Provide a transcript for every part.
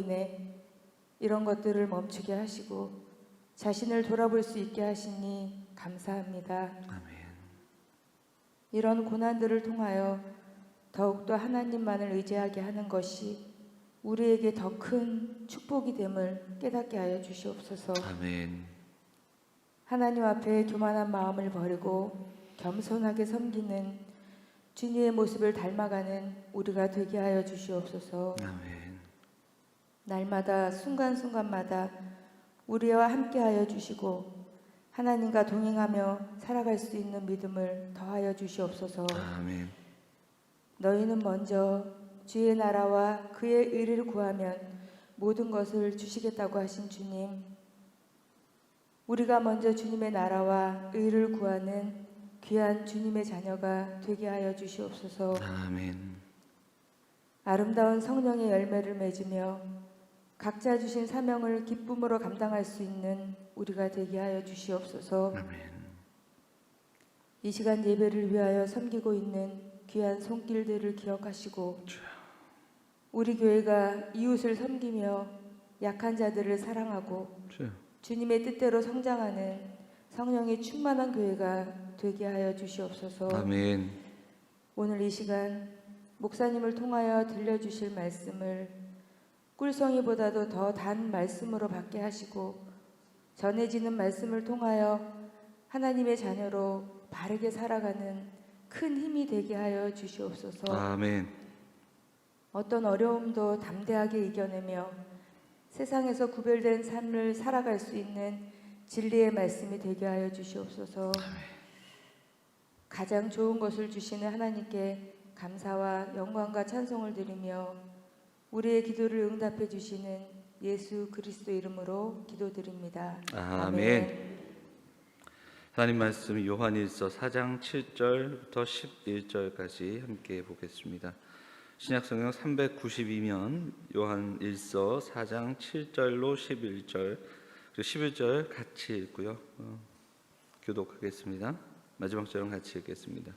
인해 이런 것들을 멈추게 하시고 자신을 돌아볼 수 있게 하시니 감사합니다. 아멘. 이런 고난들을 통하여 더욱더 하나님만을 의지하게 하는 것이 우리에게 더 큰 축복이 됨을 깨닫게 하여 주시옵소서. 아멘. 하나님 앞에 교만한 마음을 버리고 겸손하게 섬기는 주님의 모습을 닮아가는 우리가 되게 하여 주시옵소서. 아멘. 날마다 순간순간마다 우리와 함께하여 주시고 하나님과 동행하며 살아갈 수 있는 믿음을 더하여 주시옵소서. 아멘. 너희는 먼저 주의 나라와 그의 의를 구하면 모든 것을 주시겠다고 하신 주님, 우리가 먼저 주님의 나라와 의를 구하는 귀한 주님의 자녀가 되게 하여 주시옵소서. 아멘. 아름다운 성령의 열매를 맺으며 각자 주신 사명을 기쁨으로 감당할 수 있는 우리가 되게 하여 주시옵소서. 아멘. 이 시간 예배를 위하여 섬기고 있는 귀한 손길들을 기억하시고 우리 교회가 이웃을 섬기며 약한 자들을 사랑하고 주님의 뜻대로 성장하는 성령의 충만한 교회가 되게 하여 주시옵소서. 아멘. 오늘 이 시간 목사님을 통하여 들려주실 말씀을 꿀성이보다도 더 단 말씀으로 받게 하시고 전해지는 말씀을 통하여 하나님의 자녀로 바르게 살아가는 큰 힘이 되게 하여 주시옵소서. 아멘. 어떤 어려움도 담대하게 이겨내며 세상에서 구별된 삶을 살아갈 수 있는 진리의 말씀이 되게 하여 주시옵소서. 가장 좋은 것을 주시는 하나님께 감사와 영광과 찬송을 드리며 우리의 기도를 응답해 주시는 예수 그리스도 이름으로 기도드립니다. 아멘. 하나님 말씀 요한일서 4장 7절부터 11절까지 함께 보겠습니다. 신약성경 392면 요한일서 4장 7절로 11절 그리고 11절 같이 읽고요. 교독하겠습니다. 마지막 절은 같이 읽겠습니다.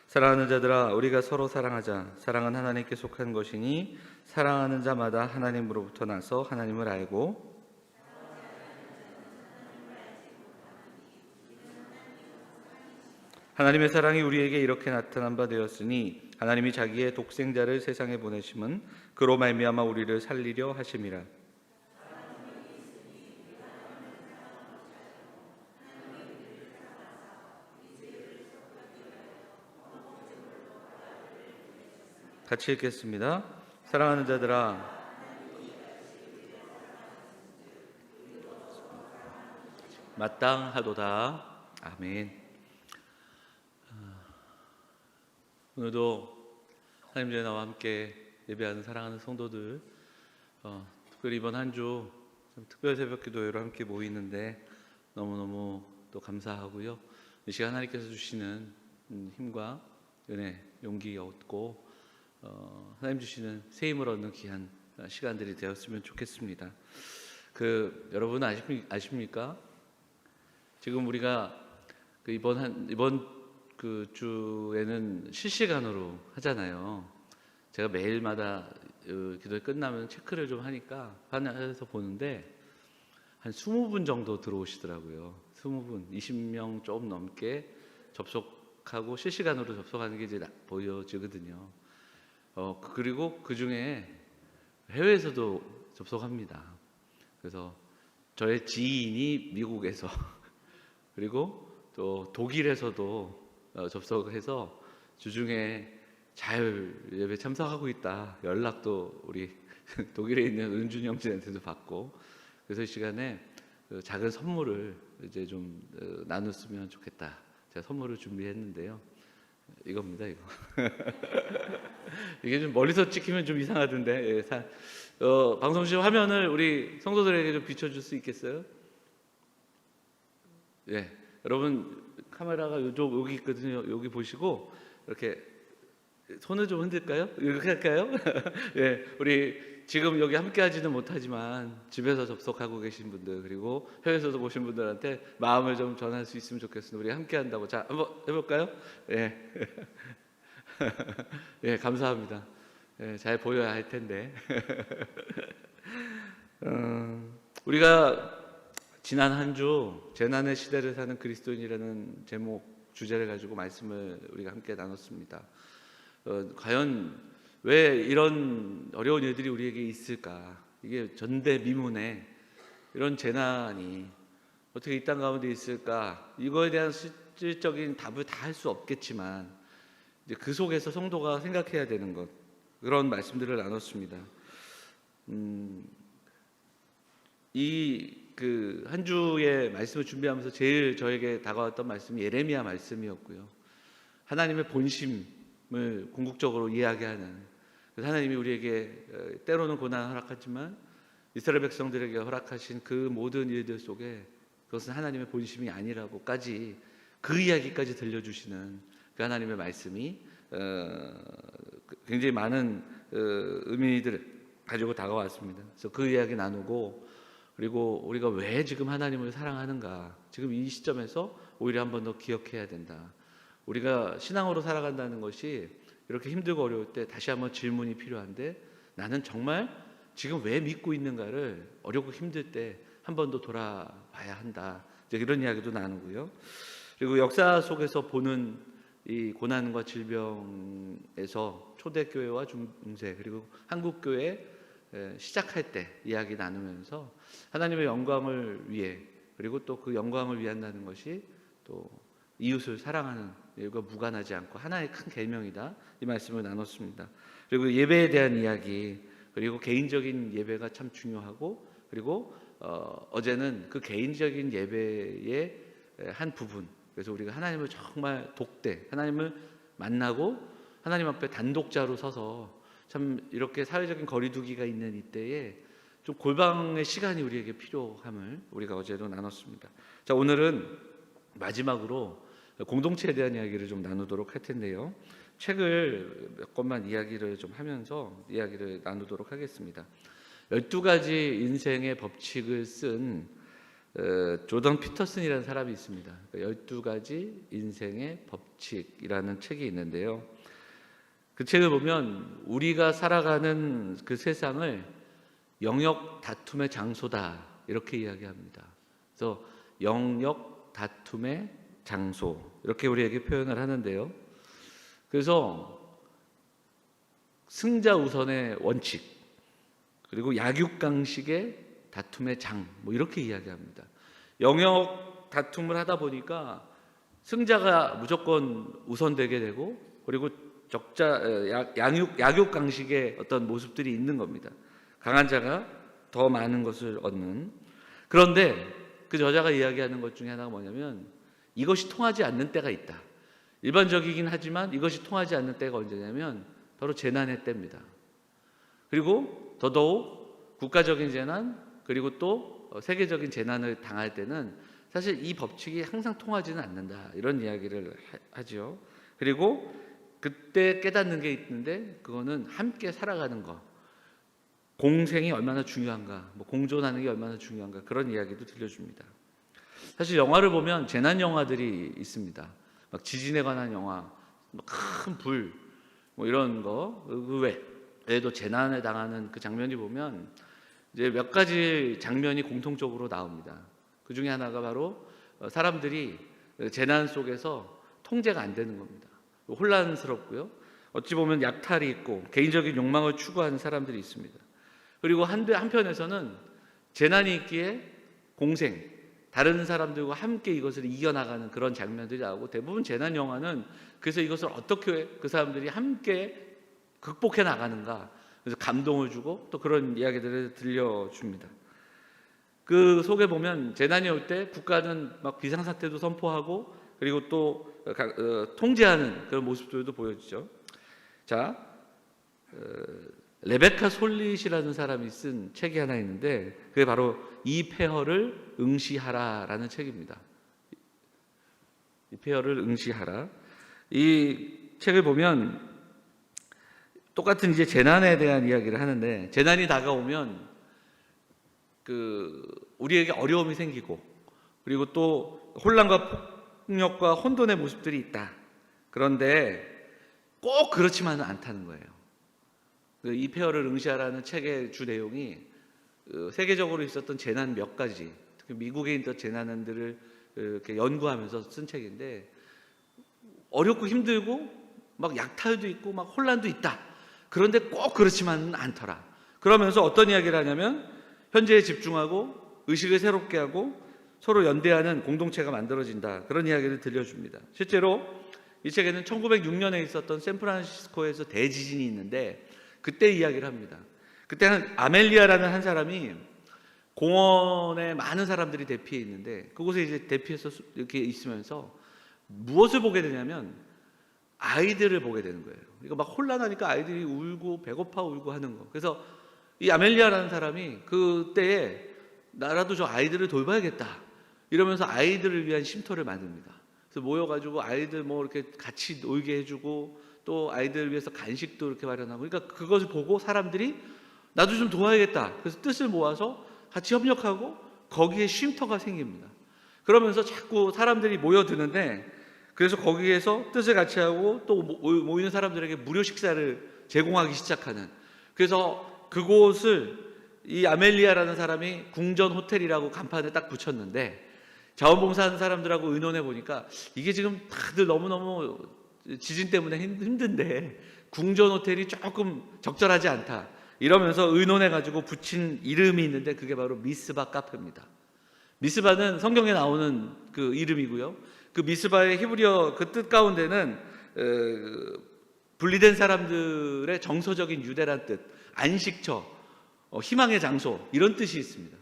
사랑하는 자들아, 우리가 서로 사랑하자. 사랑은 하나님께 속한 것이니 사랑하는 자마다 하나님으로부터 나서 하나님을 알고 하나님의 사랑이 우리에게 이렇게 나타난 바 되었으니 하나님이 자기의 독생자를 세상에 보내심은 그로 말미암아 우리를 살리려 하심이라. 같이 읽겠습니다. 사랑하는 자들아, 마땅하도다. 아멘. 오늘도 하나님의 나와 함께 예배하는 사랑하는 성도들, 특별히 이번 한 주 특별 새벽 기도회로 함께 모이는데 너무너무 또 감사하고요. 이 시간 하나님께서 주시는 힘과 은혜, 용기 얻고 하나님 주시는 새 힘을 얻는 귀한 시간들이 되었으면 좋겠습니다. 여러분 아십니까? 지금 우리가 이번 주에는 실시간으로 하잖아요. 제가 매일마다 기도회 끝나면 체크를 좀 하니까 하나에서 보는데 한 20분 정도 들어오시더라고요. 20분, 20명 조금 넘게 접속하고 실시간으로 접속하는 게 이제 보여지거든요. 그리고 그 중에 해외에서도 접속합니다. 그래서 저의 지인이 미국에서 그리고 또 독일에서도 접속해서 주중에 잘 예배 참석하고 있다 연락도 우리 독일에 있는 은준 형제한테도 받고, 그래서 이 시간에 작은 선물을 이제 좀 나눴으면 좋겠다. 제가 선물을 준비했는데요. 이겁니다, 이거. 이게 좀 멀리서 찍히면 좀 이상하던데, 방송실 화면을 우리 성도들에게 좀 비춰줄 수 있겠어요? 예, 여러분 카메라가 여기 있거든요. 여기 보시고 이렇게 손을 좀 흔들까요? 이렇게 할까요? 예, 우리 지금 여기 함께 하지는 못하지만 집에서 접속하고 계신 분들 그리고 해외에서도 보신 분들한테 마음을 좀 전할 수 있으면 좋겠습니다. 우리 함께 한다고. 자, 한번 해볼까요? 예. 예, 감사합니다. 예, 잘 보여야 할 텐데. 우리가 지난 한 주 재난의 시대를 사는 그리스도인이라는 제목 주제를 가지고 말씀을 우리가 함께 나눴습니다. 과연 왜 이런 어려운 일들이 우리에게 있을까? 이게 전대미문에 이런 재난이 어떻게 이 땅 가운데 있을까? 이거에 대한 실질적인 답을 다 할 수 없겠지만 이제 그 속에서 성도가 생각해야 되는 것, 그런 말씀들을 나눴습니다. 이 그 한 주의 말씀을 준비하면서 제일 저에게 다가왔던 말씀이 예레미야 말씀이었고요. 하나님의 본심을 궁극적으로 이야기하는, 그래서 하나님이 우리에게 때로는 고난을 허락하지만 이스라엘 백성들에게 허락하신 그 모든 일들 속에 그것은 하나님의 본심이 아니라고까지, 그 이야기까지 들려주시는 그 하나님의 말씀이 굉장히 많은 의미들을 가지고 다가왔습니다. 그래서 그 이야기 나누고, 그리고 우리가 왜 지금 하나님을 사랑하는가, 지금 이 시점에서 오히려 한 번 더 기억해야 된다. 우리가 신앙으로 살아간다는 것이 이렇게 힘들고 어려울 때 다시 한번 질문이 필요한데, 나는 정말 지금 왜 믿고 있는가를 어렵고 힘들 때 한 번 더 돌아봐야 한다. 이제 이런 이야기도 나누고요. 그리고 역사 속에서 보는 이 고난과 질병에서 초대교회와 중세, 그리고 한국교회 시작할 때 이야기 나누면서 하나님의 영광을 위해, 그리고 또 그 영광을 위한다는 것이 또 이웃을 사랑하는 일과 무관하지 않고 하나의 큰 계명이다, 이 말씀을 나눴습니다. 그리고 예배에 대한 이야기, 그리고 개인적인 예배가 참 중요하고, 그리고 어제는 그 개인적인 예배의 한 부분, 그래서 우리가 하나님을 정말 독대, 하나님을 만나고 하나님 앞에 단독자로 서서 참 이렇게 사회적인 거리두기가 있는 이때에 좀 골방의 시간이 우리에게 필요함을 우리가 어제도 나눴습니다. 자, 오늘은 마지막으로 공동체에 대한 이야기를 좀 나누도록 할 텐데요. 책을 몇 권만 이야기를 좀 하면서 이야기를 나누도록 하겠습니다. 12가지 인생의 법칙을 쓴 조던 피터슨이라는 사람이 있습니다. 12가지 인생의 법칙이라는 책이 있는데요. 그 책을 보면 우리가 살아가는 그 세상을 영역 다툼의 장소다, 이렇게 이야기합니다. 그래서 영역 다툼의 장소, 이렇게 우리에게 표현을 하는데요. 그래서 승자 우선의 원칙, 그리고 약육강식의 다툼의 장, 뭐 이렇게 이야기합니다. 영역 다툼을 하다 보니까 승자가 무조건 우선되게 되고, 그리고 약육강식의 어떤 모습들이 있는 겁니다. 강한 자가 더 많은 것을 얻는. 그런데 그 저자가 이야기하는 것 중에 하나가 뭐냐면, 이것이 통하지 않는 때가 있다. 일반적이긴 하지만 이것이 통하지 않는 때가 언제냐면 바로 재난의 때입니다. 그리고 더더욱 국가적인 재난, 그리고 또 세계적인 재난을 당할 때는 사실 이 법칙이 항상 통하지는 않는다, 이런 이야기를 하죠. 그리고 그때 깨닫는 게 있는데, 그거는 함께 살아가는 것, 공생이 얼마나 중요한가, 뭐 공존하는 게 얼마나 중요한가, 그런 이야기도 들려줍니다. 사실 영화를 보면 재난 영화들이 있습니다. 막 지진에 관한 영화, 큰 불, 뭐 이런 거. 그 외에도 재난에 당하는 그 장면이 보면 이제 몇 가지 장면이 공통적으로 나옵니다. 그 중에 하나가 바로 사람들이 재난 속에서 통제가 안 되는 겁니다. 혼란스럽고요. 어찌 보면 약탈이 있고 개인적인 욕망을 추구하는 사람들이 있습니다. 그리고 한편에서는 재난이 있기에 공생, 다른 사람들과 함께 이것을 이겨나가는 그런 장면들이 나오고, 대부분 재난 영화는 그래서 이것을 어떻게 그 사람들이 함께 극복해 나가는가, 그래서 감동을 주고 또 그런 이야기들을 들려줍니다. 그 속에 보면 재난이 올 때 국가는 막 비상사태도 선포하고, 그리고 또 통제하는 그런 모습들도 보여지죠. 자, 레베카 솔릿이라는 사람이 쓴 책이 하나 있는데, 그게 바로 이 폐허를 응시하라라는 책입니다. 이 폐허를 응시하라. 이 책을 보면 똑같은 이제 재난에 대한 이야기를 하는데, 재난이 다가오면 우리에게 어려움이 생기고, 그리고 또 혼란과 폭력과 혼돈의 모습들이 있다. 그런데 꼭 그렇지만은 않다는 거예요. 이 폐허를 응시하라는 책의 주 내용이 세계적으로 있었던 재난 몇 가지, 특히 미국에 있던 재난들을 이렇게 연구하면서 쓴 책인데, 어렵고 힘들고 막 약탈도 있고 막 혼란도 있다. 그런데 꼭 그렇지만은 않더라. 그러면서 어떤 이야기를 하냐면 현재에 집중하고 의식을 새롭게 하고 서로 연대하는 공동체가 만들어진다. 그런 이야기를 들려줍니다. 실제로 이 책에는 1906년에 있었던 샌프란시스코에서 대지진이 있는데 그때 이야기를 합니다. 그때는 아멜리아라는 한 사람이 공원에 많은 사람들이 대피해 있는데 그곳에 이제 대피해서 이렇게 있으면서 무엇을 보게 되냐면 아이들을 보게 되는 거예요. 이거 막 혼란하니까 아이들이 울고 배고파 울고 하는 거. 그래서 이 아멜리아라는 사람이 그때에 나라도 저 아이들을 돌봐야겠다 이러면서 아이들을 위한 쉼터를 만듭니다. 그래서 모여가지고 아이들 뭐 이렇게 같이 놀게 해주고 또 아이들을 위해서 간식도 이렇게 마련하고, 그러니까 그것을 보고 사람들이 나도 좀 도와야겠다. 그래서 뜻을 모아서 같이 협력하고 거기에 쉼터가 생깁니다. 그러면서 자꾸 사람들이 모여드는데, 그래서 거기에서 뜻을 같이 하고 또 모이는 사람들에게 무료 식사를 제공하기 시작하는, 그래서 그곳을 이 아멜리아라는 사람이 궁전 호텔이라고 간판을 딱 붙였는데, 자원봉사하는 사람들하고 의논해 보니까 이게 지금 다들 너무너무 지진 때문에 힘든데 궁전 호텔이 조금 적절하지 않다 이러면서 의논해 가지고 붙인 이름이 있는데 그게 바로 미스바 카페입니다. 미스바는 성경에 나오는 그 이름이고요. 그 미스바의 히브리어 그 뜻 가운데는 분리된 사람들의 정서적인 유대란 뜻, 안식처, 희망의 장소 이런 뜻이 있습니다.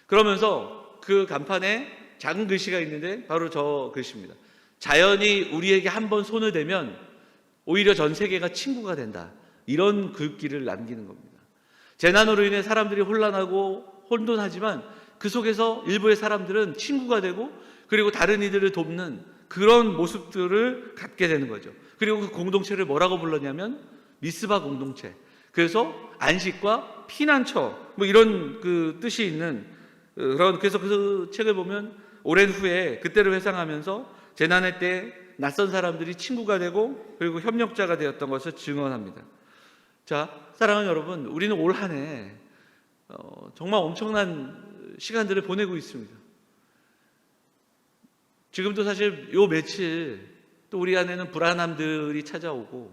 그러면서 그 간판에 작은 글씨가 있는데 바로 저 글씨입니다. 자연이 우리에게 한번 손을 대면 오히려 전 세계가 친구가 된다. 이런 글귀를 남기는 겁니다. 재난으로 인해 사람들이 혼란하고 혼돈하지만 그 속에서 일부의 사람들은 친구가 되고 그리고 다른 이들을 돕는 그런 모습들을 갖게 되는 거죠. 그리고 그 공동체를 뭐라고 불렀냐면 미스바 공동체. 그래서 안식과 피난처 뭐 이런 그 뜻이 있는 그런, 그래서 그 책을 보면 오랜 후에 그때를 회상하면서 재난의 때 낯선 사람들이 친구가 되고 그리고 협력자가 되었던 것을 증언합니다. 자, 사랑하는 여러분, 우리는 올 한 해 정말 엄청난 시간들을 보내고 있습니다. 지금도 사실 요 며칠 또 우리 안에는 불안함들이 찾아오고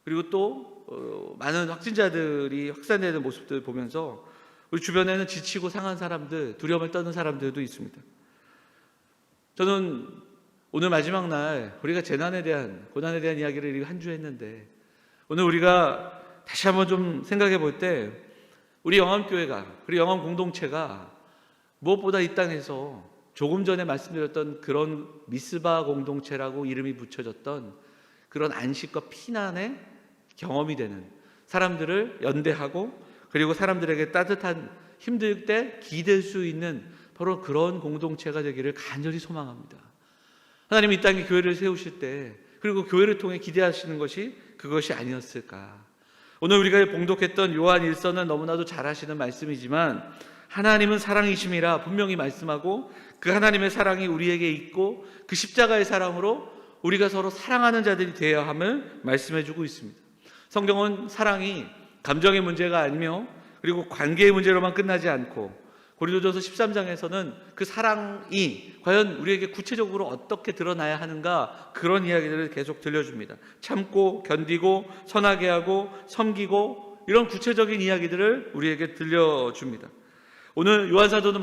그리고 또 많은 확진자들이 확산되는 모습들을 보면서 우리 주변에는 지치고 상한 사람들, 두려움을 떠는 사람들도 있습니다. 저는 오늘 마지막 날 우리가 재난에 대한, 고난에 대한 이야기를 한 주 했는데 오늘 우리가 다시 한번 좀 생각해 볼 때 우리 영암교회가, 우리 영암 공동체가 무엇보다 이 땅에서 조금 전에 말씀드렸던 그런 미스바 공동체라고 이름이 붙여졌던 그런 안식과 피난의 경험이 되는, 사람들을 연대하고 그리고 사람들에게 따뜻한, 힘들 때 기댈 수 있는 바로 그런 공동체가 되기를 간절히 소망합니다. 하나님이 이 땅에 교회를 세우실 때 그리고 교회를 통해 기대하시는 것이 그것이 아니었을까. 오늘 우리가 봉독했던 요한 1서는 너무나도 잘 아시는 말씀이지만 하나님은 사랑이심이라 분명히 말씀하고 그 하나님의 사랑이 우리에게 있고 그 십자가의 사랑으로 우리가 서로 사랑하는 자들이 되어야 함을 말씀해주고 있습니다. 성경은 사랑이 감정의 문제가 아니며 그리고 관계의 문제로만 끝나지 않고 고린도전서 13장에서는 그 사랑이 과연 우리에게 구체적으로 어떻게 드러나야 하는가 그런 이야기들을 계속 들려줍니다. 참고 견디고 선하게 하고 섬기고 이런 구체적인 이야기들을 우리에게 들려줍니다. 오늘 요한사도는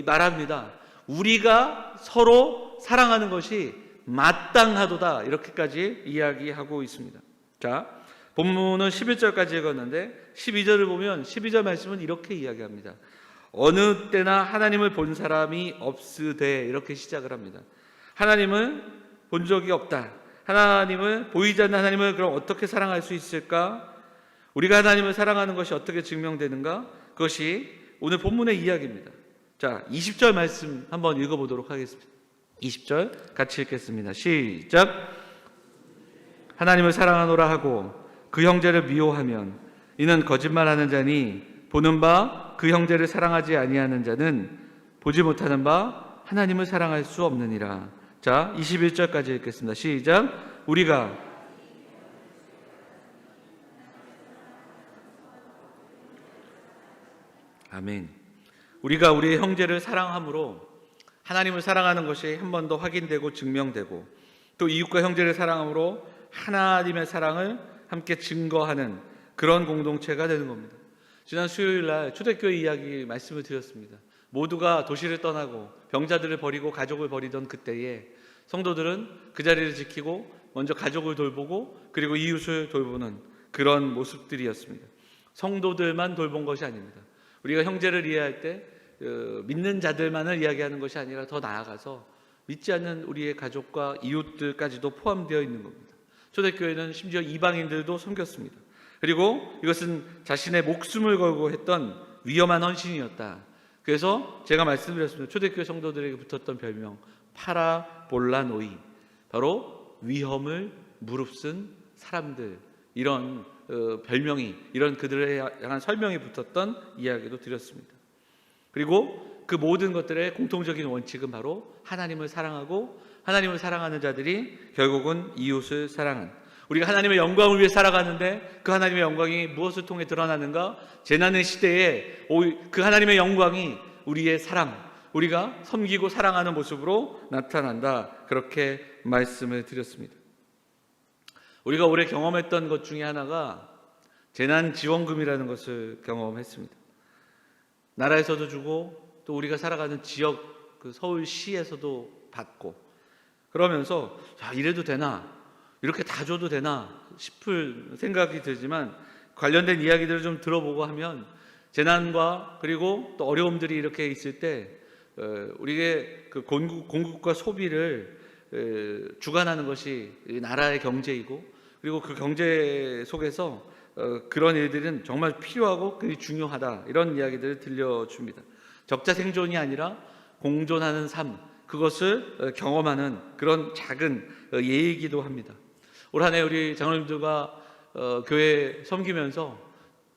말합니다. 우리가 서로 사랑하는 것이 마땅하도다 이렇게까지 이야기하고 있습니다. 자, 본문은 11절까지 읽었는데 12절을 보면 12절 말씀은 이렇게 이야기합니다. 어느 때나 하나님을 본 사람이 없으되 이렇게 시작을 합니다. 하나님을 본 적이 없다. 하나님을, 보이지 않는 하나님을 그럼 어떻게 사랑할 수 있을까? 우리가 하나님을 사랑하는 것이 어떻게 증명되는가? 그것이 오늘 본문의 이야기입니다. 자, 20절 말씀 한번 읽어보도록 하겠습니다. 20절 같이 읽겠습니다. 시작. 하나님을 사랑하노라 하고 그 형제를 미워하면 이는 거짓말하는 자니 보는 바 그 형제를 사랑하지 아니하는 자는 보지 못하는 바 하나님을 사랑할 수 없느니라. 자, 21절까지 읽겠습니다. 시작. 우리가 아멘. 우리가 우리의 형제를 사랑함으로 하나님을 사랑하는 것이 한 번 더 확인되고 증명되고, 또 이웃과 형제를 사랑함으로 하나님의 사랑을 함께 증거하는 그런 공동체가 되는 겁니다. 지난 수요일 날 초대교회 이야기 말씀을 드렸습니다. 모두가 도시를 떠나고 병자들을 버리고 가족을 버리던 그때에 성도들은 그 자리를 지키고 먼저 가족을 돌보고 그리고 이웃을 돌보는 그런 모습들이었습니다. 성도들만 돌본 것이 아닙니다. 우리가 형제를 이해할 때 믿는 자들만을 이야기하는 것이 아니라 더 나아가서 믿지 않는 우리의 가족과 이웃들까지도 포함되어 있는 겁니다. 초대교회는 심지어 이방인들도 섬겼습니다. 그리고 이것은 자신의 목숨을 걸고 했던 위험한 헌신이었다. 그래서 제가 말씀드렸습니다. 초대교회 성도들에게 붙었던 별명 파라볼라노이, 바로 위험을 무릅쓴 사람들, 이런 별명이, 이런 그들에 향한 설명이 붙었던 이야기도 드렸습니다. 그리고 그 모든 것들의 공통적인 원칙은 바로 하나님을 사랑하고 하나님을 사랑하는 자들이 결국은 이웃을 사랑하는, 우리가 하나님의 영광을 위해 살아가는데 그 하나님의 영광이 무엇을 통해 드러나는가? 재난의 시대에 그 하나님의 영광이 우리의 사랑, 우리가 섬기고 사랑하는 모습으로 나타난다. 그렇게 말씀을 드렸습니다. 우리가 올해 경험했던 것 중에 하나가 재난지원금이라는 것을 경험했습니다. 나라에서도 주고 또 우리가 살아가는 지역, 그 서울시에서도 받고, 그러면서 이래도 되나? 이렇게 다 줘도 되나 싶을 생각이 들지만, 관련된 이야기들을 좀 들어보고 하면 재난과 그리고 또 어려움들이 이렇게 있을 때 우리의 그 공급과 소비를 주관하는 것이 나라의 경제이고, 그리고 그 경제 속에서 그런 일들은 정말 필요하고 그게 중요하다, 이런 이야기들을 들려줍니다. 적자 생존이 아니라 공존하는 삶, 그것을 경험하는 그런 작은 예이기도 합니다. 올 한 해 우리 장로님들과 교회 섬기면서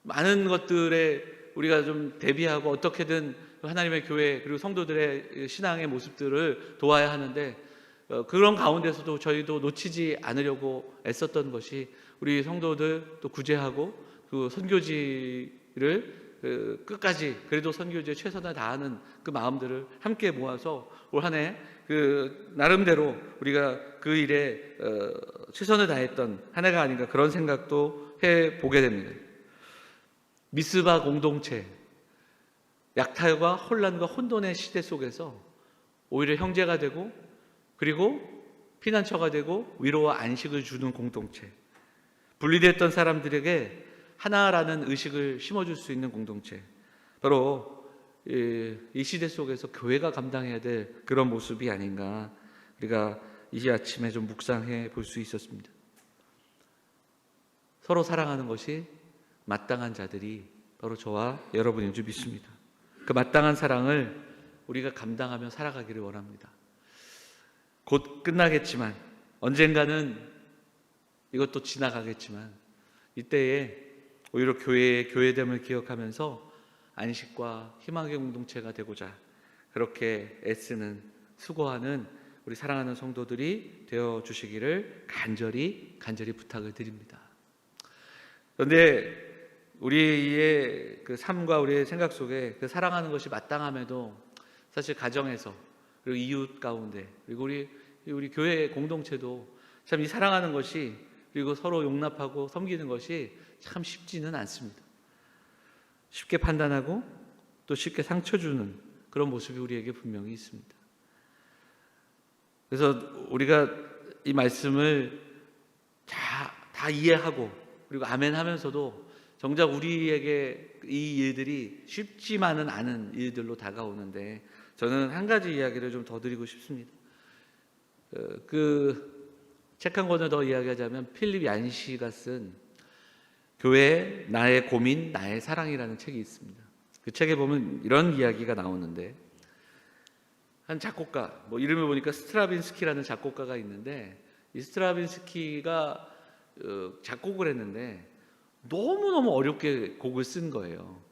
많은 것들에 우리가 좀 대비하고 어떻게든 하나님의 교회 그리고 성도들의 신앙의 모습들을 도와야 하는데, 그런 가운데서도 저희도 놓치지 않으려고 애썼던 것이 우리 성도들 또 구제하고 그 선교지를 끝까지 그래도 선교지에 최선을 다하는 그 마음들을 함께 모아서 올 한 해 그 나름대로 우리가 그 일에 최선을 다했던 한 해가 아닌가, 그런 생각도 해보게 됩니다. 미스바 공동체, 약탈과 혼란과 혼돈의 시대 속에서 오히려 형제가 되고 그리고 피난처가 되고 위로와 안식을 주는 공동체, 분리됐던 사람들에게 하나라는 의식을 심어줄 수 있는 공동체, 바로 이 시대 속에서 교회가 감당해야 될 그런 모습이 아닌가, 우리가 이 아침에 좀 묵상해 볼 수 있었습니다. 서로 사랑하는 것이 마땅한 자들이 바로 저와 여러분인 줄 믿습니다. 그 마땅한 사랑을 우리가 감당하며 살아가기를 원합니다. 곧 끝나겠지만, 언젠가는 이것도 지나가겠지만, 이때에 오히려 교회의 교회됨을 기억하면서 안식과 희망의 공동체가 되고자 그렇게 애쓰는, 수고하는 우리 사랑하는 성도들이 되어 주시기를 간절히 부탁을 드립니다. 그런데 우리의 그 삶과 우리의 생각 속에 그 사랑하는 것이 마땅함에도 사실 가정에서, 그리고 이웃 가운데, 그리고 우리 교회 공동체도 참 이 사랑하는 것이, 그리고 서로 용납하고 섬기는 것이 참 쉽지는 않습니다. 쉽게 판단하고 또 쉽게 상처 주는 그런 모습이 우리에게 분명히 있습니다. 그래서 우리가 이 말씀을 다 이해하고 그리고 아멘 하면서도 정작 우리에게 이 일들이 쉽지만은 않은 일들로 다가오는데, 저는 한 가지 이야기를 좀 더 드리고 싶습니다. 책 한 권을 더 이야기하자면 필립 얀시가 쓴 교회 나의 고민 나의 사랑이라는 책이 있습니다. 그 책에 보면 이런 이야기가 나오는데, 한 작곡가, 이름을 보니까 스트라빈스키라는 작곡가가 있는데, 이 스트라빈스키가 작곡을 했는데 너무너무 어렵게 곡을 쓴 거예요.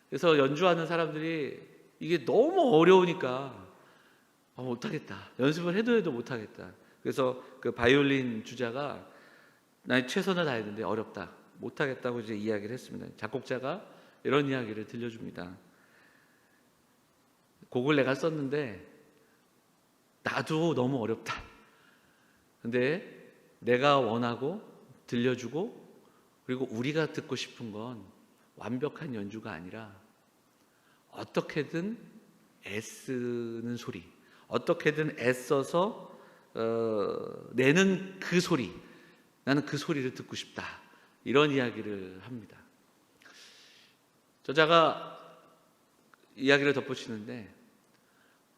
그래서 연주하는 사람들이 이게 너무 어려우니까 못하겠다, 연습을 해도 못하겠다. 그래서 그 바이올린 주자가 나의 최선을 다했는데 어렵다, 못하겠다고 이제 이야기를 했습니다. 작곡자가 이런 이야기를 들려줍니다. 곡을 내가 썼는데 나도 너무 어렵다. 근데 내가 원하고 들려주고 그리고 우리가 듣고 싶은 건 완벽한 연주가 아니라 어떻게든 애쓰는 소리, 어떻게든 애써서 내는 그 소리, 나는 그 소리를 듣고 싶다. 이런 이야기를 합니다. 저자가 이야기를 덧붙이는데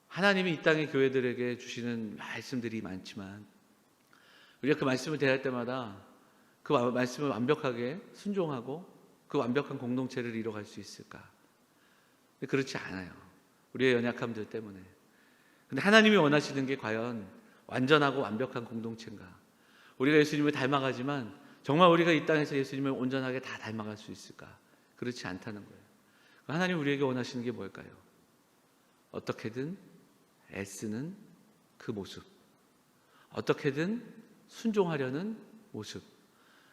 하나님이 이 땅의 교회들에게 주시는 말씀들이 많지만 우리가 그 말씀을 대할 때마다 그 말씀을 완벽하게 순종하고 그 완벽한 공동체를 이뤄갈 수 있을까? 그렇지 않아요. 우리의 연약함들 때문에. 근데 하나님이 원하시는 게 과연 완전하고 완벽한 공동체인가? 우리가 예수님을 닮아가지만 정말 우리가 이 땅에서 예수님을 온전하게 다 닮아갈 수 있을까? 그렇지 않다는 거예요. 하나님 우리에게 원하시는 게 뭘까요? 어떻게든 애쓰는 그 모습, 어떻게든 순종하려는 모습.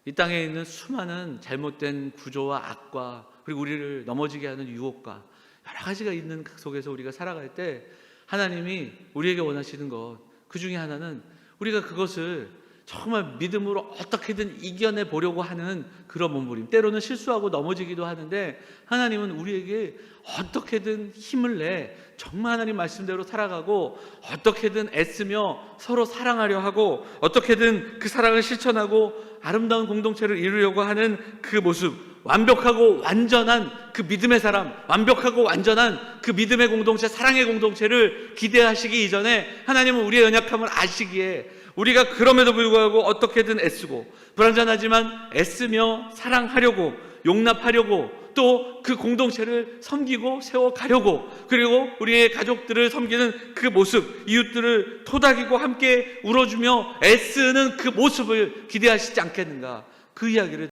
이 땅에 있는 수많은 잘못된 구조와 악과 그리고 우리를 넘어지게 하는 유혹과 여러 가지가 있는 그 속에서 우리가 살아갈 때 하나님이 우리에게 원하시는 것, 그 중에 하나는 우리가 그것을 정말 믿음으로 어떻게든 이겨내 보려고 하는 그런 몸부림. 때로는 실수하고 넘어지기도 하는데 하나님은 우리에게 어떻게든 힘을 내 정말 하나님 말씀대로 살아가고 어떻게든 애쓰며 서로 사랑하려 하고 어떻게든 그 사랑을 실천하고 아름다운 공동체를 이루려고 하는 그 모습, 완벽하고 완전한 그 믿음의 사람, 완벽하고 완전한 그 믿음의 공동체, 사랑의 공동체를 기대하시기 이전에 하나님은 우리의 연약함을 아시기에 우리가 그럼에도 불구하고 어떻게든 애쓰고 불완전하지만 애쓰며 사랑하려고 용납하려고 또 그 공동체를 섬기고 세워가려고 그리고 우리의 가족들을 섬기는 그 모습, 이웃들을 토닥이고 함께 울어주며 애쓰는 그 모습을 기대하시지 않겠는가? 그 이야기를